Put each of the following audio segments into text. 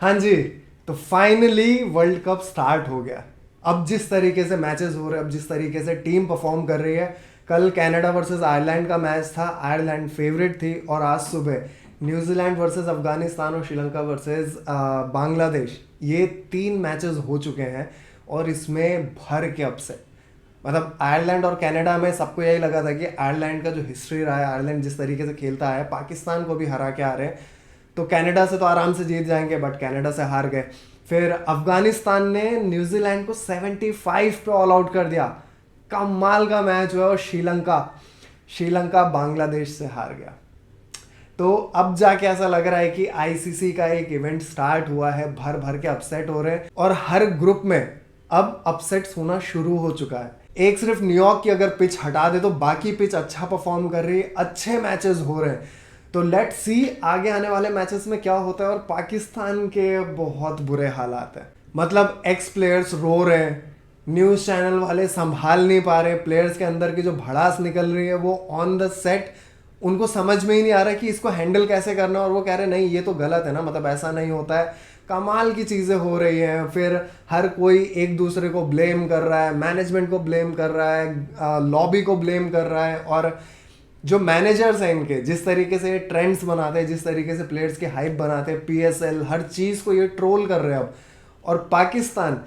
हाँ जी। तो finally world cup start हो गया। अब जिस तरीके से मैचेस हो रहे हैं, अब जिस तरीके से टीम परफॉर्म कर रही है, कल कनाडा वर्सेस आयरलैंड का मैच था, आयरलैंड फेवरेट थी, और आज सुबह न्यूजीलैंड वर्सेस अफगानिस्तान और श्रीलंका वर्सेस बांग्लादेश, ये तीन मैचेस हो चुके हैं। और इसमें भर के अपसेट, मतलब आयरलैंड और कनाडा में सबको यही लगा था कि आयरलैंड का जो हिस्ट्री रहा है, आयरलैंड जिस तरीके से खेलता है, पाकिस्तान को भी हरा के आ रहे हैं, तो कनाडा से तो आराम से जीत जाएंगे, बट कनाडा से हार गए। फिर अफगानिस्तान ने न्यूजीलैंड को 75 पे ऑल आउट कर दिया। कमाल का मैच हुआ। और श्रीलंका श्रीलंका बांग्लादेश से हार गया। तो अब जाके ऐसा लग रहा है कि आईसीसी का एक इवेंट स्टार्ट हुआ है, भर भर के अपसेट हो रहे हैं, और हर ग्रुप में अब अपसेट्स होना शुरू हो चुका है। एक सिर्फ न्यूयॉर्क की अगर पिच हटा दे तो बाकी पिच अच्छा परफॉर्म कर रही है, अच्छे मैचेस हो रहे हैं। तो लेट्स सी आगे आने वाले मैचेस में क्या होता है। और पाकिस्तान के बहुत बुरे हालात हैं, मतलब एक्स प्लेयर्स रो रहे हैं, न्यूज़ चैनल वाले संभाल नहीं पा रहे, प्लेयर्स के अंदर की जो भड़ास निकल रही है वो ऑन द सेट उनको समझ में ही नहीं आ रहा कि इसको हैंडल कैसे करना। और वो कह रहे नहीं ये तो गलत है ना, मतलब ऐसा नहीं होता है। कमाल की चीज़ें हो रही हैं। फिर हर कोई एक दूसरे को ब्लेम कर रहा है, मैनेजमेंट को ब्लेम कर रहा है, लॉबी को ब्लेम कर रहा है। और जो मैनेजर्स हैं इनके, जिस तरीके से ये ट्रेंड्स बनाते हैं, जिस तरीके से प्लेयर्स की हाइप बनाते हैं, पीएसएल हर चीज़ को ये ट्रोल कर रहे हैं अब। और पाकिस्तान,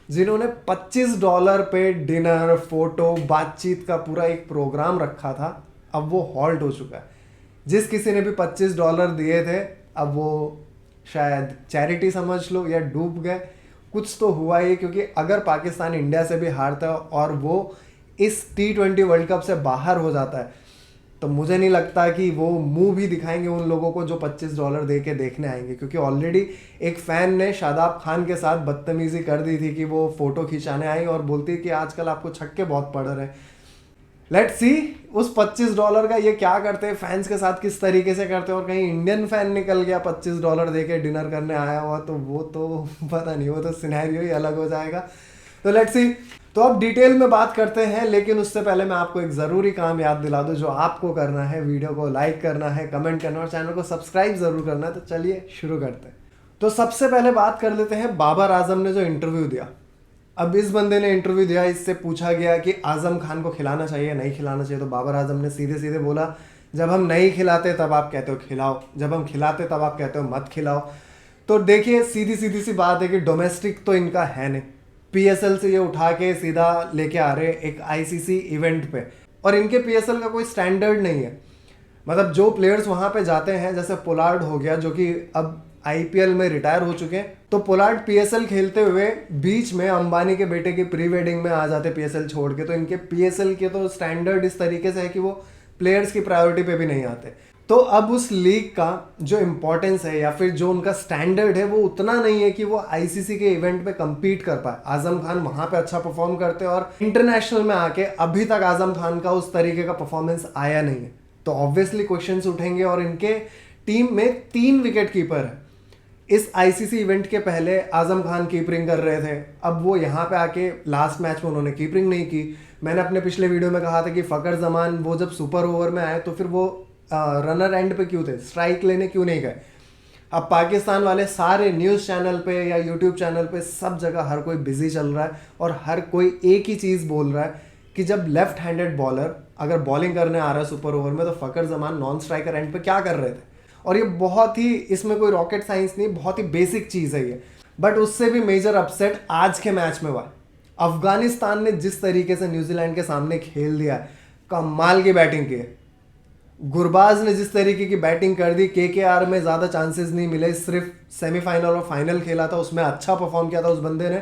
जिन्होंने $25 पे डिनर, फोटो, बातचीत का पूरा एक प्रोग्राम रखा था, अब वो हॉल्ट हो चुका है। जिस किसी ने भी $25 दिए थे, अब वो शायद चैरिटी समझ लो या डूब गए, कुछ तो हुआ ही। क्योंकि अगर पाकिस्तान इंडिया से भी हारता है और वो इस T20 वर्ल्ड कप से बाहर हो जाता है, तो मुझे नहीं लगता कि वो मुंह भी दिखाएंगे उन लोगों को जो $25 दे के देखने आएंगे। क्योंकि ऑलरेडी एक फैन ने शादाब खान के साथ बदतमीजी कर दी थी कि वो फोटो खिंचाने आई और बोलती कि आजकल आपको छक्के बहुत पड़ रहे हैं। लेट्स सी उस $25 का ये क्या करते हैं, फैंस के साथ किस तरीके से करते हैं। और कहीं इंडियन फैन निकल गया $25 दे के डिनर करने आया हुआ, तो वो तो पता नहीं, वो तो सिनेरियो ही अलग हो जाएगा। तो लेट्स सी। तो अब डिटेल में बात करते हैं, लेकिन उससे पहले मैं आपको एक ज़रूरी काम याद दिला दूं जो आपको करना है। वीडियो को लाइक करना है, कमेंट करना और चैनल को सब्सक्राइब ज़रूर करना है। तो चलिए शुरू करते हैं। तो सबसे पहले बात कर लेते हैं बाबर आजम ने जो इंटरव्यू दिया। अब इस बंदे ने इंटरव्यू दिया, इससे पूछा गया कि आजम खान को खिलाना चाहिए नहीं खिलाना चाहिए। तो बाबर आजम ने सीधे सीधे बोला, जब हम नहीं खिलाते तब आप कहते हो खिलाओ, जब हम खिलाते तब आप कहते हो मत खिलाओ। तो देखिए सीधी सीधी सी बात है कि डोमेस्टिक तो इनका है नहीं, पीएसएल से ये उठा के सीधा लेके आ रहे एक आईसीसी इवेंट पे। और इनके पीएसएल का कोई स्टैंडर्ड नहीं है। मतलब जो प्लेयर्स वहां पे जाते हैं, जैसे पोलार्ड हो गया जो कि अब आईपीएल में रिटायर हो चुके हैं, तो पोलार्ड पीएसएल खेलते हुए बीच में अंबानी के बेटे की प्री वेडिंग में आ जाते पीएसएल छोड़ के। तो इनके पीएसएल के तो स्टैंडर्ड इस तरीके से है कि वो प्लेयर्स की प्रायोरिटी पे भी नहीं आते। तो अब उस लीग का जो इंपॉर्टेंस है या फिर जो उनका स्टैंडर्ड है वो उतना नहीं है कि वो आईसीसी के इवेंट पे compete कर पाए। आजम खान वहां पे अच्छा परफॉर्म करते हैं और इंटरनेशनल में आके अभी तक आजम खान का उस तरीके का परफॉर्मेंस आया नहीं है। तो ऑब्वियसली क्वेश्चंस उठेंगे। और इनके टीम में 3 विकेट कीपर है। इस आईसीसी इवेंट के पहले आजम खान कीपरिंग कर रहे थे, अब वो यहाँ पे आके लास्ट मैच में उन्होंने कीपरिंग नहीं की। मैंने अपने पिछले वीडियो में कहा था कि फ़खर जमान वो जब सुपर ओवर में आए तो फिर वो रनर एंड पे क्यों थे, स्ट्राइक लेने क्यों नहीं गए। अब पाकिस्तान वाले सारे न्यूज़ चैनल पे या यूट्यूब चैनल पे सब जगह हर कोई बिजी चल रहा है और हर कोई एक ही चीज़ बोल रहा है कि जब लेफ्ट हैंडेड बॉलर अगर बॉलिंग करने आ रहा है सुपर ओवर में, तो Fakhar Zaman non striker end पे क्या कर रहे थे। और ये बहुत ही, इसमें कोई रॉकेट साइंस नहीं, बहुत ही बेसिक चीज़ है ये। बट उससे भी मेजर अपसेट आज के मैच में हुआ। अफगानिस्तान ने जिस तरीके से न्यूजीलैंड के सामने खेल दिया, कमाल की बैटिंग की है। गुरबाज ने जिस तरीके की बैटिंग कर दी, केकेआर में ज़्यादा चांसेस नहीं मिले, सिर्फ सेमीफाइनल और फाइनल खेला था, उसमें अच्छा परफॉर्म किया था उस बंदे ने।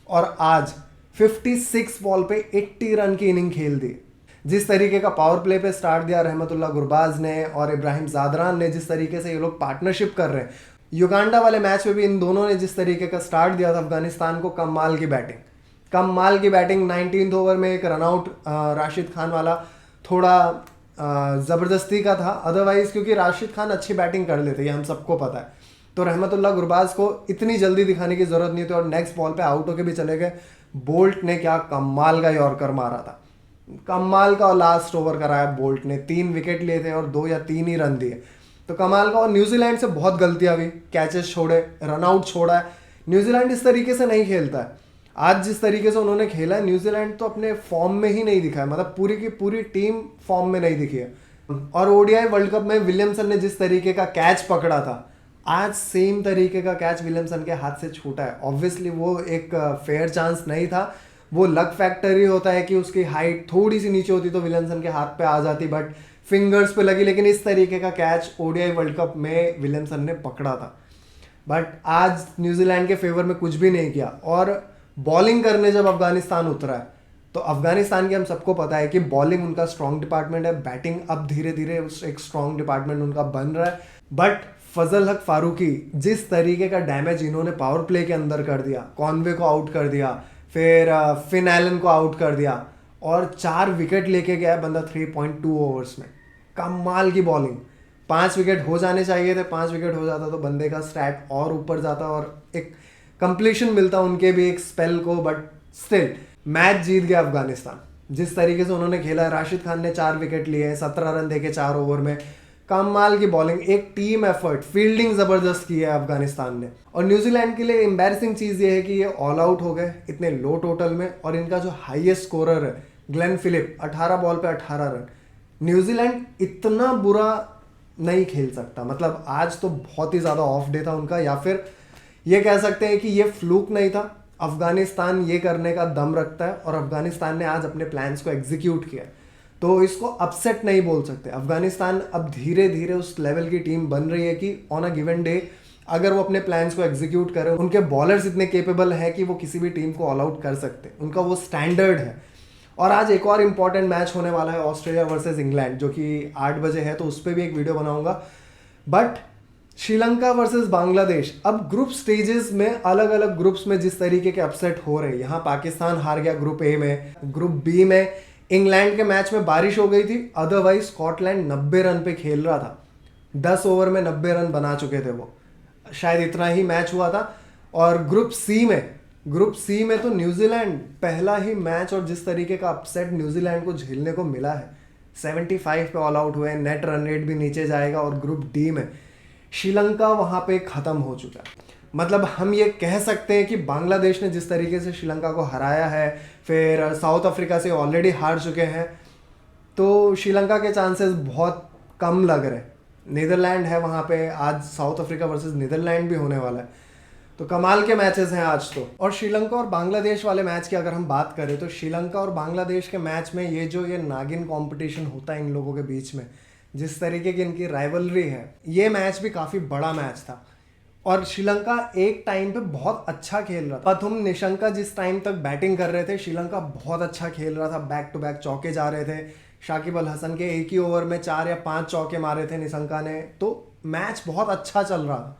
और आज 56 बॉल पे 80 रन की इनिंग खेल दी। जिस तरीके का पावर प्ले पे स्टार्ट दिया रहमतुल्लाह गुरबाज ने और इब्राहिम जादरान ने, जिस तरीके से ये लोग पार्टनरशिप कर रहे हैं, युगांडा वाले मैच में भी इन दोनों ने जिस तरीके का स्टार्ट दिया था अफगानिस्तान को, कमाल की बैटिंग, कमाल की बैटिंग। 19th ओवर में एक रनआउट राशिद खान वाला थोड़ा ज़बरदस्ती का था, अदरवाइज क्योंकि राशिद खान अच्छी बैटिंग कर लेते, ये हम सबको पता है। तो रहमतुल्लाह गुरबाज को इतनी जल्दी दिखाने की ज़रूरत नहीं थी और नेक्स्ट बॉल पे आउट होके भी चले गए। बोल्ट ने क्या कमाल का यॉर्कर मारा था, कमाल का लास्ट ओवर कराया बोल्ट ने, 3 विकेट लिए थे और 2 या 3 ही रन दिए। तो कमाल का। और न्यूजीलैंड से बहुत गलतियां हुई, कैचेस छोड़े, रन आउट छोड़ा है। न्यूजीलैंड इस तरीके से नहीं खेलता है। आज जिस तरीके से उन्होंने खेला है, न्यूजीलैंड तो अपने फॉर्म में ही नहीं दिखा है, मतलब पूरी की पूरी टीम फॉर्म में नहीं दिखी है। और ओडीआई वर्ल्ड कप में विलियमसन ने जिस तरीके का कैच पकड़ा था, आज सेम तरीके का कैच विलियमसन के हाथ से छूटा है। ऑब्वियसली वो एक फेयर चांस नहीं था, वो लक फैक्टर ही होता है कि उसकी हाइट थोड़ी सी नीचे होती तो विलियमसन के हाथ पे आ जाती, बट फिंगर्स पे लगी। लेकिन इस तरीके का कैच ओडीआई वर्ल्ड कप में विलियमसन ने पकड़ा था। बट आज न्यूजीलैंड के फेवर में कुछ भी नहीं किया। और बॉलिंग करने जब अफगानिस्तान उतरा है, तो अफगानिस्तान के हम सबको पता है कि बॉलिंग उनका स्ट्रॉन्ग डिपार्टमेंट है, बैटिंग अब धीरे धीरे एक स्ट्रॉन्ग डिपार्टमेंट उनका बन रहा है। बट फजल हक फारूकी, जिस तरीके का डैमेज इन्होंने पावर प्ले के अंदर कर दिया, कॉनवे को आउट कर दिया, फिर फिन एलन को आउट कर दिया, और 4 विकेट लेके गया है बंदा 3.2 ओवर्स में। कमाल की बॉलिंग। 5 विकेट हो जाने चाहिए थे, 5 विकेट हो जाता तो बंदे का स्टैट और ऊपर जाता और एक कंप्लीशन मिलता उनके भी एक स्पेल को। बट स्टिल मैच जीत गया अफगानिस्तान। जिस तरीके से उन्होंने खेला है, राशिद खान ने 4 विकेट लिए, 17 रन देके 4 ओवर में। कमाल की बॉलिंग, एक टीम एफर्ट, फील्डिंग जबरदस्त की है अफगानिस्तान ने। और न्यूजीलैंड के लिए एम्बैरसिंग चीज ये है कि ये ऑल आउट हो गए इतने लो टोटल में, और इनका जो हाईएस्ट स्कोरर है ग्लेन फिलिप, 18 बॉल पे 18 रन। न्यूजीलैंड इतना बुरा नहीं खेल सकता, मतलब आज तो बहुत ही ज्यादा ऑफ डे था उनका, या फिर ये कह सकते हैं कि ये फ्लूक नहीं था। अफगानिस्तान ये करने का दम रखता है, और अफगानिस्तान ने आज अपने प्लान्स को एग्जीक्यूट किया, तो इसको अपसेट नहीं बोल सकते। अफगानिस्तान अब धीरे धीरे उस लेवल की टीम बन रही है कि ऑन अ गिवन डे अगर वो अपने प्लान्स को एग्जीक्यूट करें, उनके बॉलर्स इतने केपेबल है कि वो किसी भी टीम को ऑल आउट कर सकते, उनका वो स्टैंडर्ड है। और आज एक और इम्पॉर्टेंट मैच होने वाला है, ऑस्ट्रेलिया वर्सेस इंग्लैंड, जो कि 8 बजे है, तो उस पर भी एक वीडियो बनाऊंगा। बट श्रीलंका वर्सेस बांग्लादेश, अब ग्रुप स्टेजेस में अलग अलग ग्रुप्स में जिस तरीके के अपसेट हो रहे हैं, यहाँ पाकिस्तान हार गया ग्रुप ए में, ग्रुप बी में इंग्लैंड के मैच में बारिश हो गई थी, अदरवाइज स्कॉटलैंड 90 रन पे खेल रहा था, 10 ओवर में 90 रन बना चुके थे वो, शायद इतना ही मैच हुआ था। और ग्रुप सी में तो न्यूजीलैंड पहला ही मैच, और जिस तरीके का अपसेट न्यूजीलैंड को झेलने को मिला है, 75 पे ऑल आउट हुए, नेट रन रेट भी नीचे जाएगा। और ग्रुप डी में श्रीलंका वहां पे खत्म हो चुका है। मतलब हम ये कह सकते हैं कि बांग्लादेश ने जिस तरीके से श्रीलंका को हराया है, फिर साउथ अफ्रीका से ऑलरेडी हार चुके हैं, तो श्रीलंका के चांसेस बहुत कम लग रहे हैं। नीदरलैंड है वहाँ पे, आज साउथ अफ्रीका वर्सेस नीदरलैंड भी होने वाला है, तो कमाल के मैचेस हैं आज तो। और श्रीलंका और बांग्लादेश वाले मैच की अगर हम बात करें, तो श्रीलंका और बांग्लादेश के मैच में ये नागिन कॉम्पिटिशन होता है इन लोगों के बीच में, जिस तरीके की इनकी राइवलरी है, ये मैच भी काफ़ी बड़ा मैच था। और श्रीलंका एक टाइम पे बहुत अच्छा खेल रहा था। पथुम निशंका जिस टाइम तक बैटिंग कर रहे थे, श्रीलंका बहुत अच्छा खेल रहा था, बैक टू बैक चौके जा रहे थे। शाकिब अल हसन के एक ही ओवर में 4 या 5 चौके मारे थे निशंका ने, तो मैच बहुत अच्छा चल रहा था।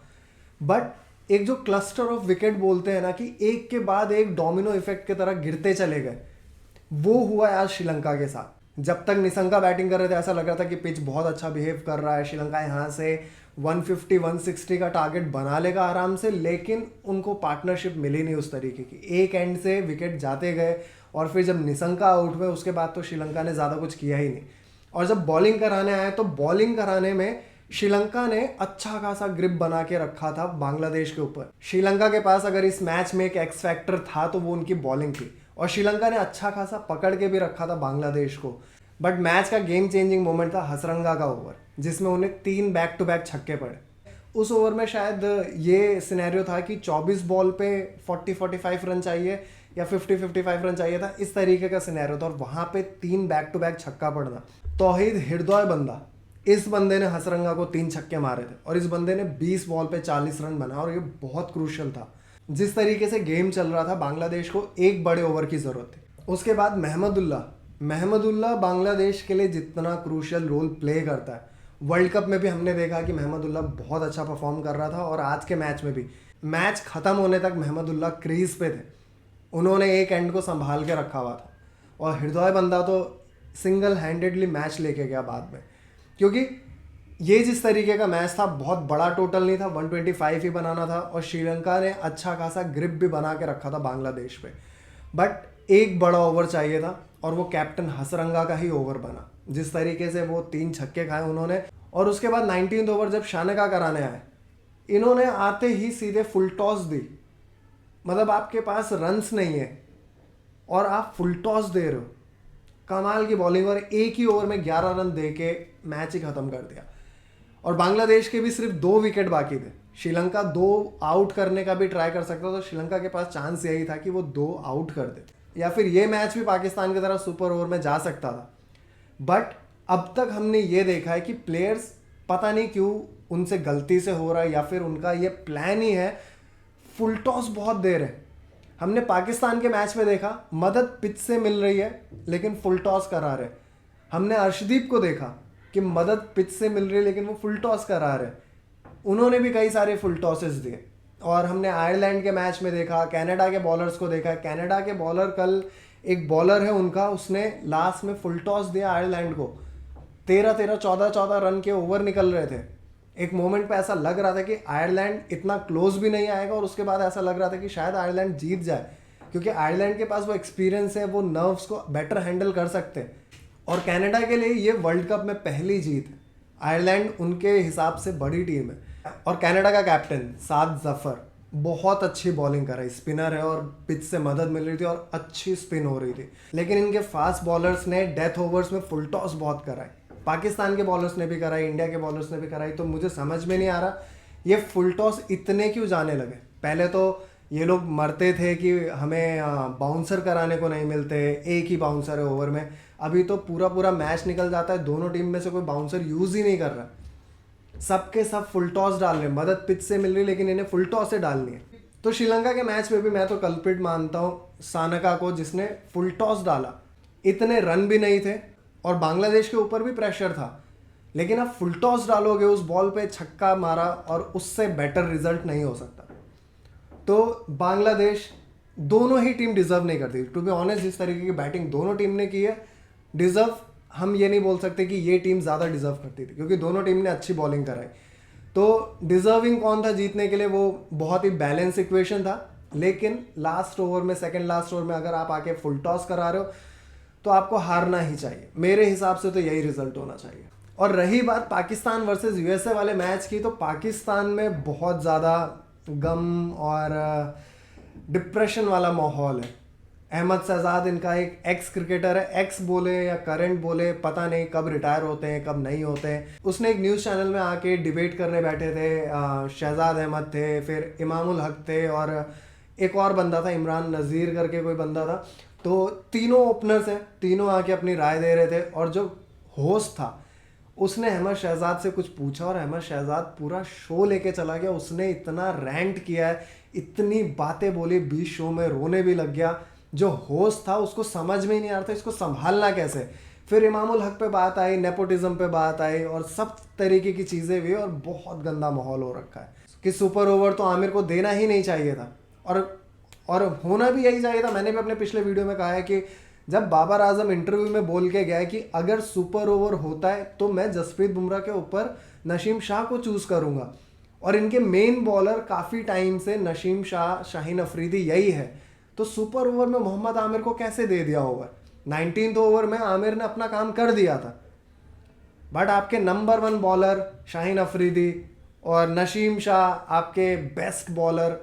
बट एक जो क्लस्टर ऑफ विकेट बोलते हैं ना, कि एक के बाद एक डोमिनो इफेक्ट की तरह गिरते चले गए, वो हुआ आज श्रीलंका के साथ। जब तक निशंका बैटिंग कर रहे थे, ऐसा लग रहा था कि पिच बहुत अच्छा बिहेव कर रहा है, श्रीलंका यहाँ से 150-160 का टारगेट बना लेगा आराम से, लेकिन उनको पार्टनरशिप मिली नहीं उस तरीके की। एक एंड से विकेट जाते गए, और फिर जब निशंका आउट हुए उसके बाद तो श्रीलंका ने ज़्यादा कुछ किया ही नहीं। और जब बॉलिंग कराने आए, तो बॉलिंग कराने में श्रीलंका ने अच्छा खासा ग्रिप बना के रखा था बांग्लादेश के ऊपर। श्रीलंका के पास अगर इस मैच में एक एक्स फैक्टर था तो वो उनकी बॉलिंग थी, और श्रीलंका ने अच्छा खासा पकड़ के भी रखा था बांग्लादेश को। बट मैच का गेम चेंजिंग मोमेंट था हसरंगा का ओवर, जिसमें उन्हें 3 बैक टू बैक छक्के पड़े। उस ओवर में शायद ये सिनेरियो था कि 24 बॉल पे 40-45 रन चाहिए या 50-55 रन चाहिए था, इस तरीके का सिनेरियो था। और वहाँ पे 3 बैक टू बैक छक्का पड़ना, तौहीद हृदय बंदा, इस बंदे ने हसरंगा को 3 छक्के मारे थे, और इस बंदे ने 20 बॉल पे 40 रन बनाया, और ये बहुत क्रूशियल था। जिस तरीके से गेम चल रहा था, बांग्लादेश को एक बड़े ओवर की ज़रूरत थी। उसके बाद महमदुल्लाह बांग्लादेश के लिए जितना क्रूशियल रोल प्ले करता है, वर्ल्ड कप में भी हमने देखा कि महमदुल्लाह बहुत अच्छा परफॉर्म कर रहा था, और आज के मैच में भी, मैच ख़त्म होने तक महमदुल्लाह क्रीज पे थे, उन्होंने एक एंड को संभाल के रखा हुआ था। और हृदय बंदा तो सिंगल हैंडेडली मैच लेके गया बाद में, क्योंकि ये जिस तरीके का मैच था, बहुत बड़ा टोटल नहीं था, 125 ही बनाना था, और श्रीलंका ने अच्छा खासा ग्रिप भी बना के रखा था बांग्लादेश पे। बट एक बड़ा ओवर चाहिए था, और वो कैप्टन हसरंगा का ही ओवर बना। जिस तरीके से वो 3 छक्के खाए उन्होंने, और उसके बाद 19th ओवर जब शानका कराने आए, इन्होंने आते ही सीधे फुल टॉस दी। मतलब आपके पास रन्स नहीं है और आप फुल टॉस दे रहे हो। कमाल की बॉलिंग, और एक ही ओवर में 11 रन दे के मैच ही खत्म कर दिया। और बांग्लादेश के भी सिर्फ 2 विकेट बाकी थे। श्रीलंका 2 आउट करने का भी ट्राई कर सकता था, तो श्रीलंका के पास चांस यही था कि वो 2 आउट कर दे, या फिर ये मैच भी पाकिस्तान की तरह सुपर ओवर में जा सकता था। बट अब तक हमने ये देखा है कि प्लेयर्स पता नहीं क्यों उनसे गलती से हो रहा है, या फिर उनका ये प्लान ही है, फुल टॉस बहुत दे रहे हैं। हमने पाकिस्तान के मैच में देखा, मदद पिच से मिल रही है लेकिन फुल टॉस करा रहे। हमने अर्शदीप को देखा कि मदद पिच से मिल रही है लेकिन वो फुल टॉस करा रहे, उन्होंने भी कई सारे फुल टॉसेस दिए। और हमने आयरलैंड के मैच में देखा, कनाडा के बॉलर्स को देखा। कनाडा के बॉलर, कल एक बॉलर है उनका, उसने लास्ट में फुल टॉस दिया आयरलैंड को। 13-13, 14-14 रन के ओवर निकल रहे थे। एक मोमेंट पे ऐसा लग रहा था कि आयरलैंड इतना क्लोज भी नहीं आएगा, और उसके बाद ऐसा लग रहा था कि शायद आयरलैंड जीत जाए, क्योंकि आयरलैंड के पास वो एक्सपीरियंस है, वो नर्व्स को बेटर हैंडल कर सकते हैं। और कनाडा के लिए ये वर्ल्ड कप में पहली जीत। आयरलैंड उनके हिसाब से बड़ी टीम है। और कनाडा का कैप्टन साद जफर बहुत अच्छी बॉलिंग कर रहा है, स्पिनर है और पिच से मदद मिल रही थी और अच्छी स्पिन हो रही थी। लेकिन इनके फास्ट बॉलर्स ने डेथ ओवर्स में फुल टॉस बहुत कराई। पाकिस्तान के बॉलर्स ने भी कराई, इंडिया के बॉलर्स ने भी कराई। तो मुझे समझ में नहीं आ रहा ये फुल टॉस इतने क्यों जाने लगे। पहले तो ये लोग मरते थे कि हमें बाउंसर कराने को नहीं मिलते, एक ही बाउंसर है ओवर में। अभी तो पूरा पूरा मैच निकल जाता है, दोनों टीम में से कोई बाउंसर यूज़ ही नहीं कर रहा, सबके सब फुल टॉस डाल रहे हैं। मदद पिच से मिल रही लेकिन इन्हें फुल टॉस से डालनी है। तो श्रीलंका के मैच में भी मैं तो कल्प्रिट मानता हूँ सानका को, जिसने फुल टॉस डाला। इतने रन भी नहीं थे और बांग्लादेश के ऊपर भी प्रेशर था, लेकिन आप फुल टॉस डालोगे, उस बॉल पे छक्का मारा, और उससे बेटर रिजल्ट नहीं हो सकता। तो बांग्लादेश, दोनों ही टीम डिजर्व नहीं करती टू बी ऑनेस्ट। जिस तरीके की बैटिंग दोनों टीम ने की है, डिजर्व हम ये नहीं बोल सकते कि ये टीम ज़्यादा डिजर्व करती थी, क्योंकि दोनों टीम ने अच्छी बॉलिंग कराई। तो डिजर्विंग कौन था जीतने के लिए, वो बहुत ही बैलेंस इक्वेशन था। लेकिन लास्ट ओवर में, सेकंड लास्ट ओवर में अगर आप आके फुल टॉस करा रहे हो तो आपको हारना ही चाहिए। मेरे हिसाब से तो यही रिजल्ट होना चाहिए। और रही बात पाकिस्तान वर्सेस यूएसए वाले मैच की, तो पाकिस्तान में बहुत ज़्यादा गम और डिप्रेशन वाला माहौल है। अहमद शहजाद इनका एक एक्स क्रिकेटर है, एक्स बोले या करंट बोले, पता नहीं कब रिटायर होते हैं कब नहीं होते हैं। उसने एक न्यूज़ चैनल में आके डिबेट करने बैठे थे। शहजाद अहमद थे, फिर इमामुल हक थे, और एक और बंदा था, इमरान नज़ीर करके कोई बंदा था। तो तीनों ओपनर्स हैं, तीनों आके अपनी राय दे रहे थे। और जो होस्ट था उसने अहमद शहजाद से कुछ पूछा और अहमद शहजाद पूरा शो लेके चला गया। उसने इतना रैंट किया है, इतनी बातें बोली, बीच शो में रोने भी लग गया। जो होस्ट था उसको समझ में ही नहीं आ रहा था इसको संभालना कैसे। फिर इमामुल हक पे बात आई, नेपोटिज्म पे बात आई, और सब तरीके की चीज़ें हुई, और बहुत गंदा माहौल हो रखा है कि सुपर ओवर तो आमिर को देना ही नहीं चाहिए था, और होना भी यही चाहिए था। मैंने भी अपने पिछले वीडियो में कहा है कि जब बाबर आजम इंटरव्यू में बोल के गया कि अगर सुपर ओवर होता है तो मैं जसप्रीत बुमराह के ऊपर नसीम शाह को चूज़ करूँगा, और इनके मेन बॉलर काफ़ी टाइम से नसीम शाह, शाहीन अफरीदी यही है, तो सुपर ओवर में मोहम्मद आमिर को कैसे दे दिया ओवर। 19th ओवर में आमिर ने अपना काम कर दिया था, बट आपके नंबर 1 बॉलर शाहीन अफरीदी और नसीम शाह आपके बेस्ट बॉलर,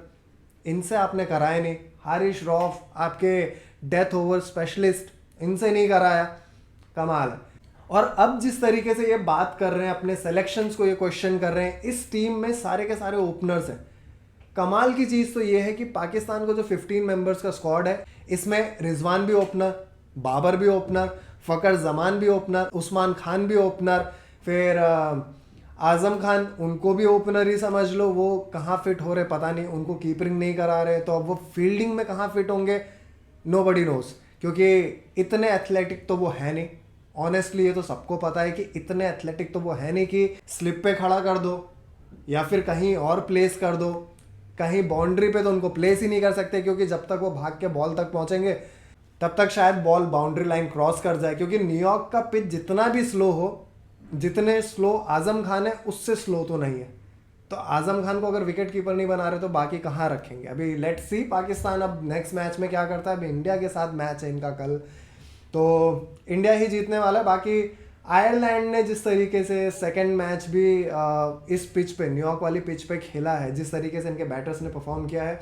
इनसे आपने कराया नहीं। हारिश रौफ आपके डेथ ओवर स्पेशलिस्ट, इनसे नहीं कराया। कमाल है। और अब जिस तरीके से ये बात कर रहे हैं, अपने सेलेक्शंस को ये क्वेश्चन कर रहे हैं, इस टीम में सारे के सारे ओपनर्स हैं। कमाल की चीज़ तो ये है कि पाकिस्तान को जो 15 मेंबर्स का स्क्वाड है, इसमें रिजवान भी ओपनर, बाबर भी ओपनर, फ़कर जमान भी ओपनर, उस्मान खान भी ओपनर, फिर आज़म खान, उनको भी ओपनर ही समझ लो। वो कहाँ फिट हो रहे पता नहीं, उनको कीपरिंग नहीं करा रहे, तो अब वो फील्डिंग में कहाँ फिट होंगे, नोबडी नोस, क्योंकि इतने एथलेटिक तो वो है नहीं। ऑनेस्टली ये तो सबको पता है कि इतने एथलेटिक तो वो है नहीं कि स्लिप पे खड़ा कर दो या फिर कहीं और प्लेस कर दो। कहीं बाउंड्री पे तो उनको प्लेस ही नहीं कर सकते, क्योंकि जब तक वो भाग के बॉल तक पहुंचेंगे तब तक शायद बॉल बाउंड्री लाइन क्रॉस कर जाए, क्योंकि न्यूयॉर्क का पिच जितना भी स्लो हो, जितने स्लो आजम खान है उससे स्लो तो नहीं है। तो आजम खान को अगर विकेट कीपर नहीं बना रहे तो बाकी कहाँ रखेंगे। अभी लेट्स सी पाकिस्तान अब नेक्स्ट मैच में क्या करता है। अभी इंडिया के साथ मैच है इनका कल, तो इंडिया ही जीतने वाला है। बाकी आयरलैंड ने जिस तरीके से सेकंड मैच भी इस पिच पे, न्यूयॉर्क वाली पिच पे खेला है, जिस तरीके से इनके बैटर्स ने परफॉर्म किया है,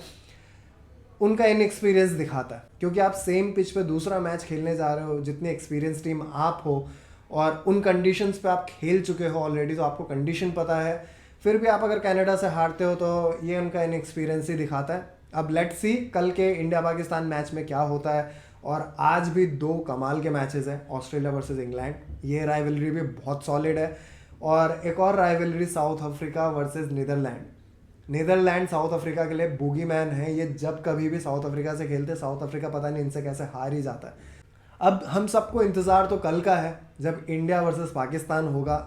उनका इनएक्सपीरियंस दिखाता है। क्योंकि आप सेम पिच पे दूसरा मैच खेलने जा रहे हो, जितनी एक्सपीरियंस टीम आप हो और उन कंडीशंस पे आप खेल चुके हो ऑलरेडी, तो आपको कंडीशन पता है, फिर भी आप अगर कनाडा से हारते हो तो ये उनका इनएक्सपीरियंस ही दिखाता है। अब लेट्स सी कल के इंडिया पाकिस्तान मैच में क्या होता है। और आज भी 2 कमाल के मैचेस हैं, ऑस्ट्रेलिया वर्सेस इंग्लैंड, ये राइवलरी भी बहुत सॉलिड है। और एक और rivalry South Africa versus Netherland South Africa के लिए बूगी मैन है। ये जब कभी भी साउथ अफ्रीका से खेलते, साउथ अफ्रीका पता नहीं इनसे कैसे हार ही जाता है। अब हम सबको इंतज़ार तो कल का है जब इंडिया वर्सेस पाकिस्तान होगा।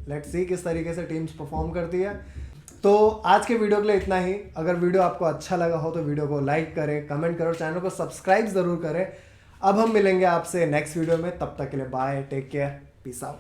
लेट्स सी किस तरीके से टीम्स परफॉर्म करती है। तो आज के वीडियो के लिए इतना ही। अगर वीडियो आपको अच्छा लगा हो तो वीडियो को लाइक करें, कमेंट करो, चैनल को सब्सक्राइब ज़रूर करें। अब हम मिलेंगे आपसे नेक्स्ट वीडियो में, तब तक के लिए bye, take care, peace out.